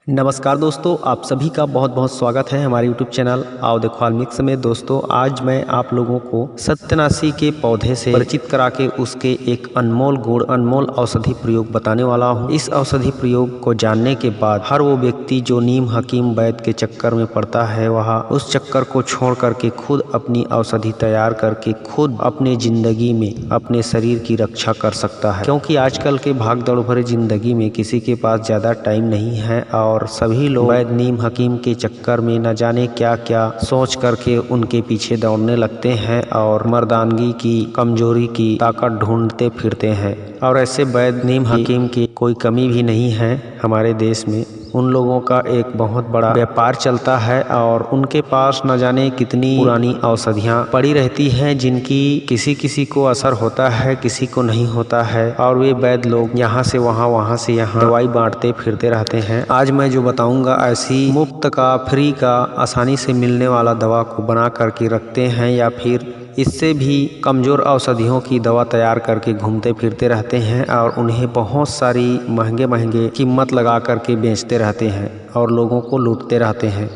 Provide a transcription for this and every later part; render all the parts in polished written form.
नमस्कार दोस्तों, आप सभी का बहुत बहुत स्वागत है हमारे YouTube चैनल आओ देखो मिक्स में। दोस्तों, आज मैं आप लोगों को सत्यानाशी के पौधे से परिचित करा के उसके एक अनमोल गुण, अनमोल औषधि प्रयोग बताने वाला हूं। इस औषधि प्रयोग को जानने के बाद हर वो व्यक्ति जो नीम हकीम वैद्य के चक्कर में पड़ता है, वह उस चक्कर को छोड़ करके खुद अपनी औषधि तैयार करके खुद अपने जिंदगी में अपने शरीर की रक्षा कर सकता है। क्योंकि आजकल के भाग दौड़ भरे जिंदगी में किसी के पास ज्यादा टाइम नहीं है और सभी लोग वैद्य नीम हकीम के चक्कर में न जाने क्या क्या सोच करके उनके पीछे दौड़ने लगते हैं और मर्दानगी की, कमजोरी की ताकत ढूंढते फिरते हैं। और ऐसे वैद्य नीम हकीम की कोई कमी भी नहीं है हमारे देश में। उन लोगों का एक बहुत बड़ा व्यापार चलता है और उनके पास न जाने कितनी पुरानी औषधियाँ पड़ी रहती हैं, जिनकी किसी किसी को असर होता है, किसी को नहीं होता है। और वे वैद्य लोग यहाँ से वहाँ, वहाँ से यहाँ दवाई बांटते फिरते रहते हैं। आज मैं जो बताऊंगा ऐसी मुफ्त का, फ्री का, आसानी से मिलने वाला दवा को बना करके रखते हैं या फिर इससे भी कमज़ोर औषधियों की दवा तैयार करके घूमते फिरते रहते हैं और उन्हें बहुत सारी महंगे महंगे कीमत लगा करके बेचते रहते हैं और लोगों को लूटते रहते हैं।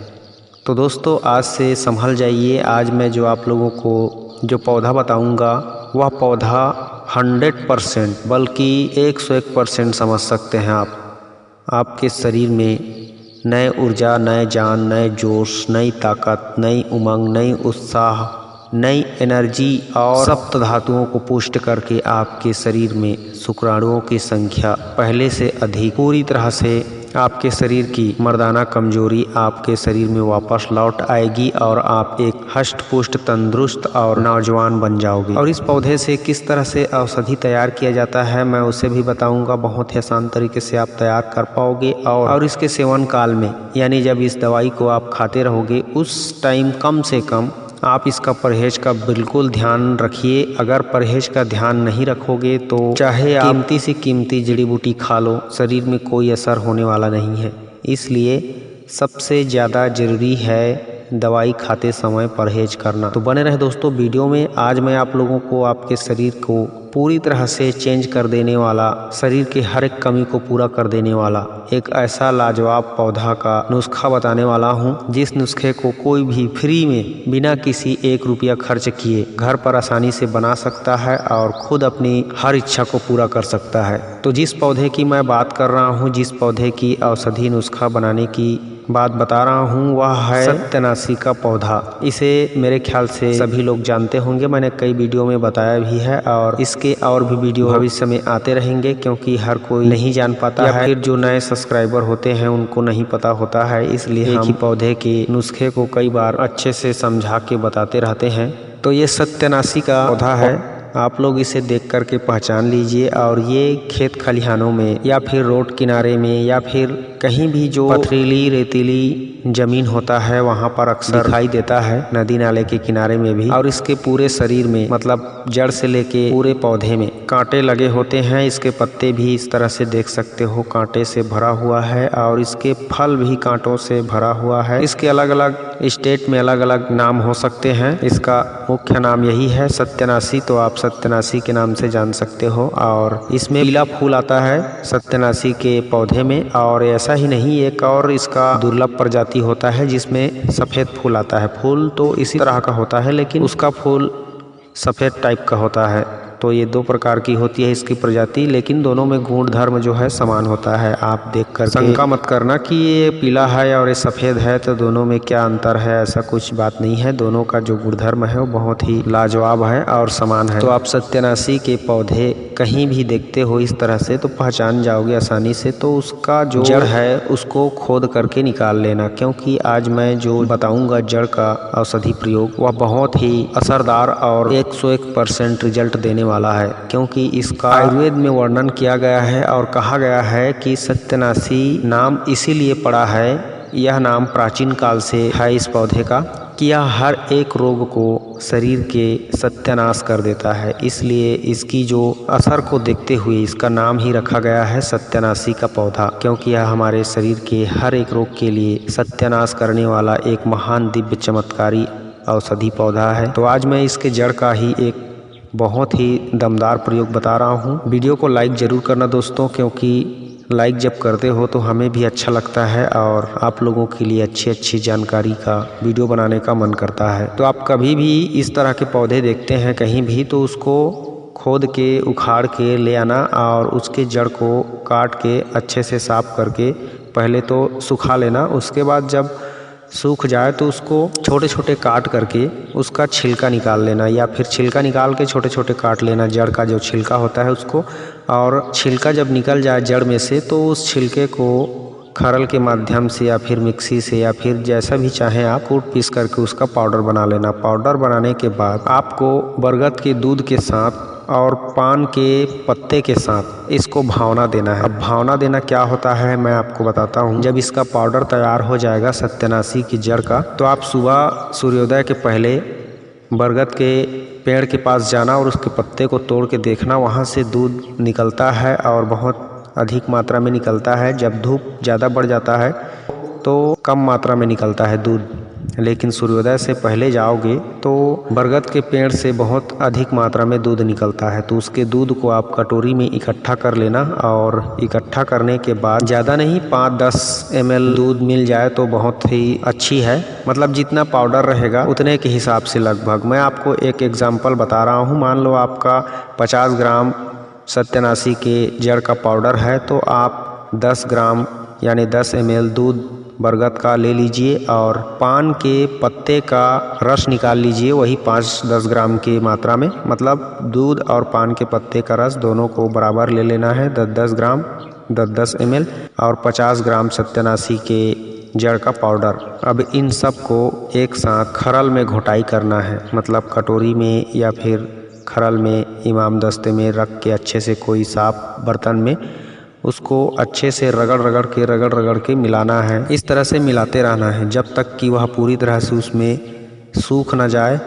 तो दोस्तों, आज से संभल जाइए। आज मैं जो आप लोगों को जो पौधा बताऊंगा वह पौधा 100% बल्कि 101% समझ सकते हैं आप। आपके शरीर में नए ऊर्जा, नए जान, नए जोश, नई ताकत, नई उमंग, नई उत्साह, नई एनर्जी और सप्त धातुओं को पुष्ट करके आपके शरीर में शुक्राणुओं की संख्या पहले से अधिक, पूरी तरह से आपके शरीर की मर्दाना कमजोरी आपके शरीर में वापस लौट आएगी और आप एक हष्ट पुष्ट, तंदुरुस्त और नौजवान बन जाओगे। और इस पौधे से किस तरह से औषधि तैयार किया जाता है मैं उसे भी बताऊंगा। बहुत ही आसान तरीके से आप तैयार कर पाओगे और इसके सेवन काल में, यानी जब इस दवाई को आप खाते रहोगे उस टाइम कम से कम आप इसका परहेज का बिल्कुल ध्यान रखिए। अगर परहेज का ध्यान नहीं रखोगे तो चाहे आप कीमती से कीमती जड़ी बूटी खा लो, शरीर में कोई असर होने वाला नहीं है। इसलिए सबसे ज़्यादा ज़रूरी है दवाई खाते समय परहेज करना। तो बने रहे दोस्तों वीडियो में। आज मैं आप लोगों को आपके शरीर को पूरी तरह से चेंज कर देने वाला, शरीर के हर एक कमी को पूरा कर देने वाला एक ऐसा लाजवाब पौधा का नुस्खा बताने वाला हूं, जिस नुस्खे को कोई भी फ्री में बिना किसी 1 रुपया खर्च किए घर पर आसानी से बना सकता है और खुद अपनी हर इच्छा को पूरा कर सकता है। तो जिस पौधे की मैं बात कर रहा हूं, जिस पौधे की औषधि नुस्खा बनाने की बात बता रहा हूँ, वह है सत्यानाशी का पौधा। इसे मेरे ख्याल से सभी लोग जानते होंगे, मैंने कई वीडियो में बताया भी है और इसके और भी वीडियो भविष्य में आते रहेंगे, क्योंकि हर कोई नहीं जान पाता है, फिर जो नए सब्सक्राइबर होते हैं उनको नहीं पता होता है। इसलिए हम पौधे के नुस्खे को कई बार अच्छे से समझा के बताते रहते हैं। तो ये सत्यानाशी का पौधा है, आप लोग इसे देख करके पहचान लीजिए। और ये खेत खलिहानों में या फिर रोड किनारे में या फिर कहीं भी जो पथरीली रेतीली जमीन होता है वहाँ पर अक्सर दिखाई देता है, नदी नाले के किनारे में भी। और इसके पूरे शरीर में, मतलब जड़ से लेके पूरे पौधे में कांटे लगे होते हैं। इसके पत्ते भी इस तरह से देख सकते हो कांटे से भरा हुआ है और इसके फल भी कांटों से भरा हुआ है। इसके अलग अलग स्टेट में अलग अलग नाम हो सकते हैं। इसका मुख्य नाम यही है सत्यानाशी, तो आप सत्यानाशी के नाम से जान सकते हो। और इसमें पीला फूल आता है सत्यानाशी के पौधे में। और ऐसा ही नहीं, एक और इसका दुर्लभ प्रजाति होता है जिसमें सफ़ेद फूल आता है। फूल तो इसी तरह का होता है लेकिन उसका फूल सफ़ेद टाइप का होता है। तो ये 2 प्रकार की होती है इसकी प्रजाति, लेकिन दोनों में गुण धर्म जो है समान होता है। आप देख कर शंका मत करना कि ये पीला है और ये सफ़ेद है तो दोनों में क्या अंतर है, ऐसा कुछ बात नहीं है। दोनों का जो गुणधर्म है वो बहुत ही लाजवाब है और समान है। तो आप सत्यानाशी के पौधे कहीं भी देखते हो इस तरह से तो पहचान जाओगे आसानी से। तो उसका जो जड़ है उसको खोद करके निकाल लेना, क्योंकि आज मैं जो बताऊंगा जड़ का औषधि प्रयोग वह बहुत ही असरदार और 101% रिजल्ट देने वाला है। क्योंकि इसका आयुर्वेद में वर्णन किया गया है और कहा गया है कि सत्यानाशी नाम इसीलिए पड़ा है, यह नाम प्राचीन काल से है इस पौधे का, कि यह हर एक रोग को शरीर के सत्यानाश कर देता है। इसलिए इसकी जो असर को देखते हुए इसका नाम ही रखा गया है सत्यानाशी का पौधा, क्योंकि यह हमारे शरीर के हर एक रोग के लिए सत्यानाश करने वाला एक महान दिव्य चमत्कारी औषधि पौधा है। तो आज मैं इसके जड़ का ही एक बहुत ही दमदार प्रयोग बता रहा हूँ। वीडियो को लाइक ज़रूर करना दोस्तों, क्योंकि लाइक जब करते हो तो हमें भी अच्छा लगता है और आप लोगों के लिए अच्छी अच्छी जानकारी का वीडियो बनाने का मन करता है। तो आप कभी भी इस तरह के पौधे देखते हैं कहीं भी तो उसको खोद के उखाड़ के ले आना और उसके जड़ को काट के अच्छे से साफ करके पहले तो सुखा लेना। उसके बाद जब सूख जाए तो उसको छोटे छोटे काट करके उसका छिलका निकाल लेना, या फिर छिलका निकाल के छोटे छोटे काट लेना, जड़ का जो छिलका होता है उसको। और छिलका जब निकल जाए जड़ में से तो उस छिलके को खरल के माध्यम से या फिर मिक्सी से या फिर जैसा भी चाहें आप कूट पीस करके उसका पाउडर बना लेना। पाउडर बनाने के बाद आपको बरगद के दूध के साथ और पान के पत्ते के साथ इसको भावना देना है। अब भावना देना क्या होता है मैं आपको बताता हूँ। जब इसका पाउडर तैयार हो जाएगा सत्यानाशी की जड़ का, तो आप सुबह सूर्योदय के पहले बरगद के पेड़ के पास जाना और उसके पत्ते को तोड़ के देखना, वहाँ से दूध निकलता है और बहुत अधिक मात्रा में निकलता है। जब धूप ज़्यादा बढ़ जाता है तो कम मात्रा में निकलता है दूध, लेकिन सूर्योदय से पहले जाओगे तो बरगद के पेड़ से बहुत अधिक मात्रा में दूध निकलता है। तो उसके दूध को आप कटोरी में इकट्ठा कर लेना, और इकट्ठा करने के बाद ज़्यादा नहीं 5-10 ml दूध मिल जाए तो बहुत ही अच्छी है। मतलब जितना पाउडर रहेगा उतने के हिसाब से लगभग। मैं आपको एक एग्जाम्पल बता रहा हूँ। मान लो आपका 50 ग्राम सत्यानाशी के जड़ का पाउडर है तो आप 10 ग्राम यानी 10 ml दूध बरगद का ले लीजिए और पान के पत्ते का रस निकाल लीजिए, वही 5-10 ग्राम की मात्रा में। मतलब दूध और पान के पत्ते का रस दोनों को बराबर ले लेना है, 10-10 ग्राम 10-10 ml, और 50 ग्राम सत्यानाशी के जड़ का पाउडर। अब इन सब को एक साथ खरल में घोटाई करना है, मतलब कटोरी में या फिर खरल में इमाम दस्ते में रख के अच्छे से कोई साफ बर्तन में उसको अच्छे से रगड़ के मिलाना है। इस तरह से मिलाते रहना है जब तक कि वह पूरी तरह से उसमें सूख ना जाए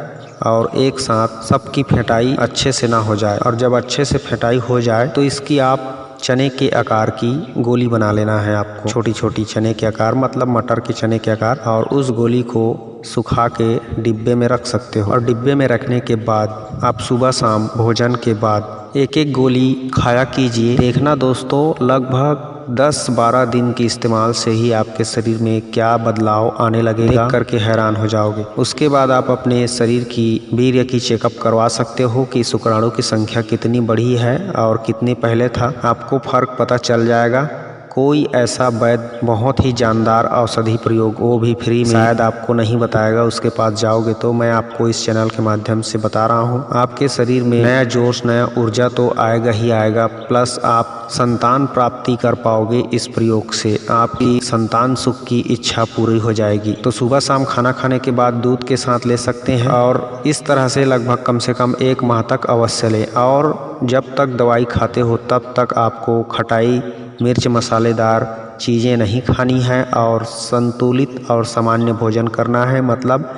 और एक साथ सबकी फेंटाई अच्छे से ना हो जाए। और जब अच्छे से फेंटाई हो जाए तो इसकी आप चने के आकार की गोली बना लेना है आपको, छोटी छोटी चने के आकार, मतलब मटर के चने के आकार। और उस गोली को सुखा के डिब्बे में रख सकते हो। और डिब्बे में रखने के बाद आप सुबह शाम भोजन के बाद एक एक गोली खाया कीजिए। देखना दोस्तों, लगभग 10-12 दिन के इस्तेमाल से ही आपके शरीर में क्या बदलाव आने लगेगा, देख करके हैरान हो जाओगे। उसके बाद आप अपने शरीर की वीर्य की चेकअप करवा सकते हो कि शुक्राणु की संख्या कितनी बढ़ी है और कितनी पहले था, आपको फर्क पता चल जाएगा। कोई ऐसा वैद्य बहुत ही जानदार औषधि प्रयोग, वो भी फ्री में, शायद आपको नहीं बताएगा। उसके पास जाओगे तो मैं आपको इस चैनल के माध्यम से बता रहा हूँ, आपके शरीर में नया जोश नया ऊर्जा तो आएगा ही आएगा, प्लस आप संतान प्राप्ति कर पाओगे। इस प्रयोग से आपकी संतान सुख की इच्छा पूरी हो जाएगी। तो सुबह शाम खाना खाने के बाद दूध के साथ ले सकते हैं और इस तरह से लगभग कम से कम 1 माह तक अवश्य लें। और जब तक दवाई खाते हो तब तक आपको खटाई मिर्च मसालेदार चीज़ें नहीं खानी है और संतुलित और सामान्य भोजन करना है। मतलब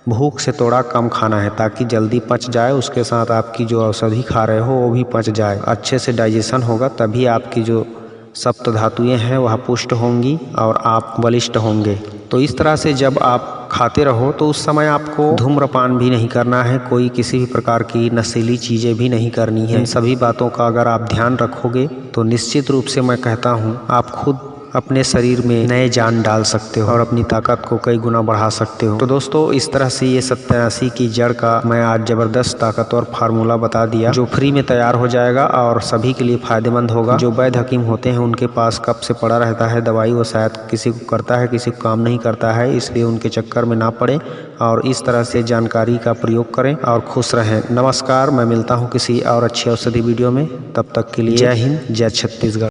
भूख से थोड़ा कम खाना है ताकि जल्दी पच जाए, उसके साथ आपकी जो औषधि खा रहे हो वो भी पच जाए, अच्छे से डाइजेशन होगा, तभी आपकी जो सप्त धातुएँ हैं वह पुष्ट होंगी और आप बलिष्ठ होंगे। तो इस तरह से जब आप खाते रहो तो उस समय आपको धूम्रपान भी नहीं करना है, कोई किसी भी प्रकार की नशीली चीज़ें भी नहीं करनी है। इन सभी बातों का अगर आप ध्यान रखोगे तो निश्चित रूप से मैं कहता हूँ आप खुद अपने शरीर में नए जान डाल सकते हो और अपनी ताकत को कई गुना बढ़ा सकते हो। तो दोस्तों, इस तरह से ये सत्यानाशी की जड़ का मैं आज ज़बरदस्त ताकतवर फार्मूला बता दिया, जो फ्री में तैयार हो जाएगा और सभी के लिए फ़ायदेमंद होगा। जो वैद्य हकीम होते हैं उनके पास कब से पड़ा रहता है दवाई, वो शायद किसी को करता है किसी को काम नहीं करता है, इसलिए उनके चक्कर में ना पड़े और इस तरह से जानकारी का प्रयोग करें और खुश रहें। नमस्कार, मैं मिलता हूँ किसी और अच्छी औषधि वीडियो में, तब तक के लिए जय हिंद, जय छत्तीसगढ़।